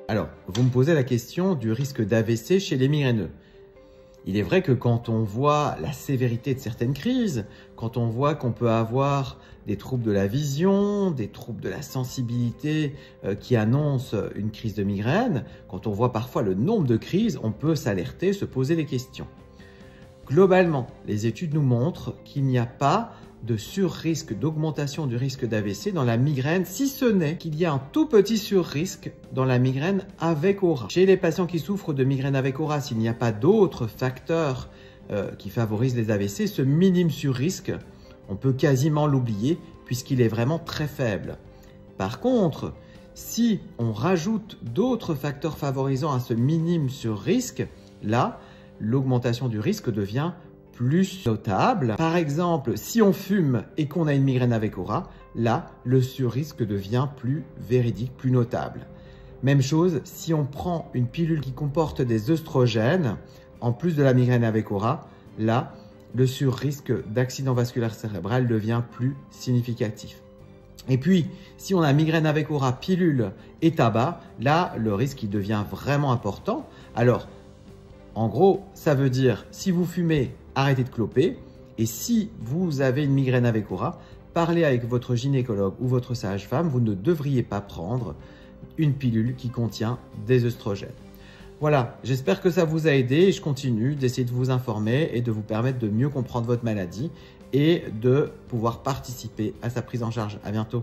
Alors, vous me posez la question du risque d'AVC chez les migraineux. Il est vrai que quand on voit la sévérité de certaines crises, quand on voit qu'on peut avoir des troubles de la vision, des troubles de la sensibilité qui annoncent une crise de migraine, quand on voit parfois le nombre de crises, on peut s'alerter, se poser des questions. Globalement, les études nous montrent qu'il n'y a pas de surrisque d'augmentation du risque d'AVC dans la migraine, si ce n'est qu'il y a un tout petit surrisque dans la migraine avec aura. Chez les patients qui souffrent de migraine avec aura, s'il n'y a pas d'autres facteurs qui favorisent les AVC, ce minime surrisque, on peut quasiment l'oublier puisqu'il est vraiment très faible. Par contre, si on rajoute d'autres facteurs favorisant à ce minime surrisque, là, l'augmentation du risque devient plus notable. Par exemple, si on fume et qu'on a une migraine avec aura, là, le surrisque devient plus véridique, plus notable. Même chose, si on prend une pilule qui comporte des œstrogènes, en plus de la migraine avec aura, là, le surrisque d'accident vasculaire cérébral devient plus significatif. Et puis, si on a migraine avec aura, pilule et tabac, là, le risque il devient vraiment important. Alors, en gros, ça veut dire, si vous fumez, arrêtez de cloper. Et si vous avez une migraine avec aura, parlez avec votre gynécologue ou votre sage-femme. Vous ne devriez pas prendre une pilule qui contient des œstrogènes. Voilà, j'espère que ça vous a aidé et je continue d'essayer de vous informer et de vous permettre de mieux comprendre votre maladie et de pouvoir participer à sa prise en charge. À bientôt.